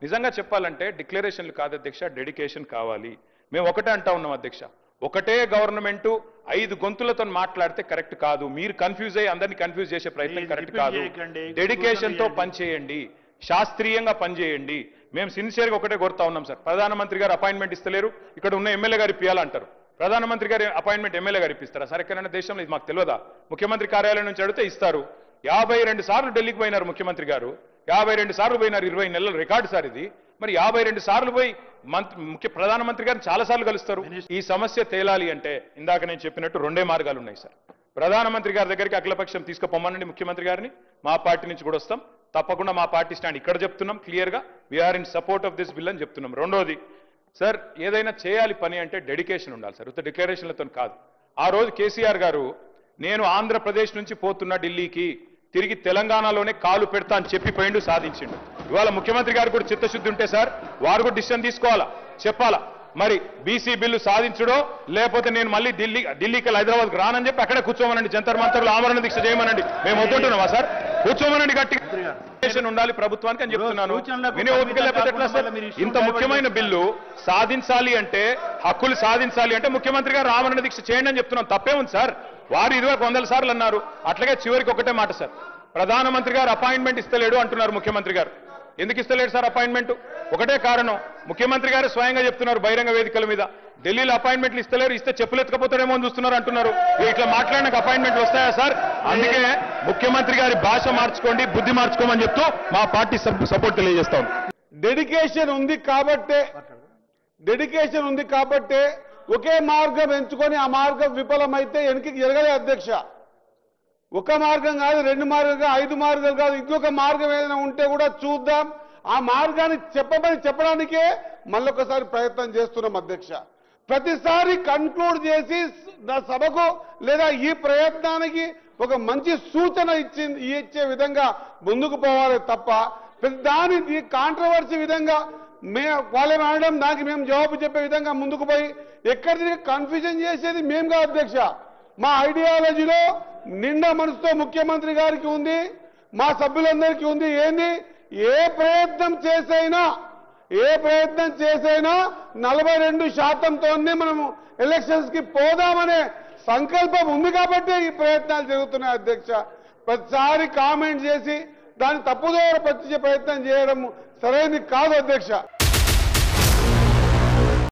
నిజంగా చెప్పాలంటే డిక్లరేషన్లు కాదు అధ్యక్ష, డెడికేషన్ కావాలి. మేము ఒకటే అంటా ఉన్నాం అధ్యక్ష, ఒకటే గవర్నమెంట్ 5 గొంతులతో మాట్లాడితే కరెక్ట్ కాదు. మీరు కన్ఫ్యూజ్ అయ్యి అందరినీ కన్ఫ్యూజ్ చేసే ప్రయత్నం కరెక్ట్ కాదు. డెడికేషన్తో పనిచేయండి, శాస్త్రీయంగా పనిచేయండి. మేము సిన్సియర్గా ఒకటే కోరుతా ఉన్నాం సార్. ప్రధానమంత్రి గారు అపాయింట్మెంట్ ఇస్తలేరు, ఇక్కడ ఉన్న ఎమ్మెల్యే గారు ఇప్పియాలంటారు. ప్రధానమంత్రి గారి అపాయింట్మెంట్ ఎమ్మెల్యే గారు ఇప్పిస్తారా సార్? ఎక్కడైనా దేశంలో ఇది మాకు తెలియదా? ముఖ్యమంత్రి కార్యాలయం నుంచి అడిగితే ఇస్తారు. 52 సార్లు ఢిల్లీకి పోయినారు ముఖ్యమంత్రి గారు, 52 సార్లు పోయినారు. 20 నెలల రికార్డు సార్ ఇది. మరి 52 సార్లు పోయి ప్రధానమంత్రి గారిని చాలా సార్లు కలుస్తారు. ఈ సమస్య తేలాలి అంటే ఇందాక నేను చెప్పినట్టు 2 మార్గాలు ఉన్నాయి సార్. ప్రధానమంత్రి గారి దగ్గరికి అఖిలపక్షం తీసుకుపోమనండి ముఖ్యమంత్రి గారిని. మా పార్టీ నుంచి కూడా వస్తాం, తప్పకుండా మా పార్టీ స్టాండ్ ఇక్కడ చెప్తున్నాం క్లియర్గా, we are in support of this bill అని చెప్తున్నాం. రెండోది సార్, ఏదైనా చేయాలి పని అంటే డెడికేషన్ ఉండాలి సార్, ఉత్త డిక్లరేషన్లతో కాదు. ఆ రోజు కేసీఆర్ గారు నేను ఆంధ్రప్రదేశ్ నుంచి పోతున్నా ఢిల్లీకి, తిరిగి తెలంగాణలోనే కాలు పెడతా అని చెప్పి పోయిండు, సాధించిండు. ఇవాళ ముఖ్యమంత్రి గారు కూడా చిత్తశుద్ధి ఉంటే సార్ వారు కూడా డిసిషన్ తీసుకోవాలా, చెప్పాలా. మరి బీసీ బిల్లు సాధించడో లేకపోతే నేను మళ్ళీ ఢిల్లీకి హైదరాబాద్కి రానని చెప్పి అక్కడే కూర్చోమనండి, జంతర్ మంతర్లు ఆమరణ దీక్ష చేయమనండి. మేము వద్దుంటున్నామా సార్? కూర్చోమనండి గట్టిగా. ఉండాలి ప్రభుత్వానికి అని చెప్తున్నాను. వినే ఓపిక లేకపోతే ఎట్లా సార్? ఇంత ముఖ్యమైన బిల్లు సాధించాలి అంటే, హక్కులు సాధించాలి అంటే ముఖ్యమంత్రి గారు ఆమరణ దీక్ష చేయండి అని చెప్తున్నాం. తప్పే ఉంది సార్? వారు 100 సార్లు అన్నారు. అట్లాగే చివరికి ఒకటే మాట సార్, ప్రధానమంత్రి గారు అపాయింట్మెంట్ ఇస్తలేడు అంటున్నారు ముఖ్యమంత్రి గారు. ఎందుకు ఇస్తలేడు సార్ అపాయింట్మెంట్? ఒకటే కారణం, ముఖ్యమంత్రి గారు స్వయంగా చెప్తున్నారు బహిరంగ వేదికల మీద, ఢిల్లీలో అపాయింట్మెంట్లు ఇస్తలేరు, ఇస్తే చెప్పులు ఎత్తుకపోతారేమో అని చూస్తున్నారు అంటున్నారు. ఇట్లా మాట్లాడినాక అపాయింట్మెంట్లు వస్తాయా సార్? అందుకే ముఖ్యమంత్రి గారి భాష మార్చుకోండి, బుద్ధి మార్చుకోమని చెప్తూ మా పార్టీ సపోర్ట్ తెలియజేస్తాం. డెడికేషన్ ఉంది కాబట్టే ఒకే మార్గం ఎంచుకొని ఆ మార్గం విఫలమైతే వెనక్కి జరగలే అధ్యక్ష. ఒక మార్గం కాదు, 2 మార్గాలు కాదు, 5 మార్గాలు కాదు, ఇంకొక మార్గం ఏదైనా ఉంటే కూడా చూద్దాం. ఆ మార్గాన్ని చెప్పడానికే మళ్ళొకసారి ప్రయత్నం చేస్తున్నాం అధ్యక్ష. ప్రతిసారి కన్క్లూడ్ చేసి సభకు లేదా ఈ ప్రయత్నానికి ఒక మంచి సూచన ఇచ్చే విధంగా ముందుకు పోవాలి తప్ప దాని కాంట్రవర్సీ విధంగా వాళ్ళేం అనడం దానికి మేము జవాబు చెప్పే విధంగా ముందుకు పోయి ఎక్కడి కన్ఫ్యూజన్ చేసేది మేము కాదు అధ్యక్ష. మా ఐడియాలజీలో నిండా మనసుతో ముఖ్యమంత్రి గారికి ఉంది, మా సభ్యులందరికీ ఉంది. ఏంది? ఏ ప్రయత్నం చేసైనా 42%తోనే మనము ఎలక్షన్స్ కి పోదామనే సంకల్పం ఉంది కాబట్టి ఈ ప్రయత్నాలు జరుగుతున్నాయి అధ్యక్ష. ప్రతిసారి కామెంట్ చేసి దాన్ని తప్పుదోవ పట్టించే ప్రయత్నం చేయడం సరైనది కాదు అధ్యక్ష.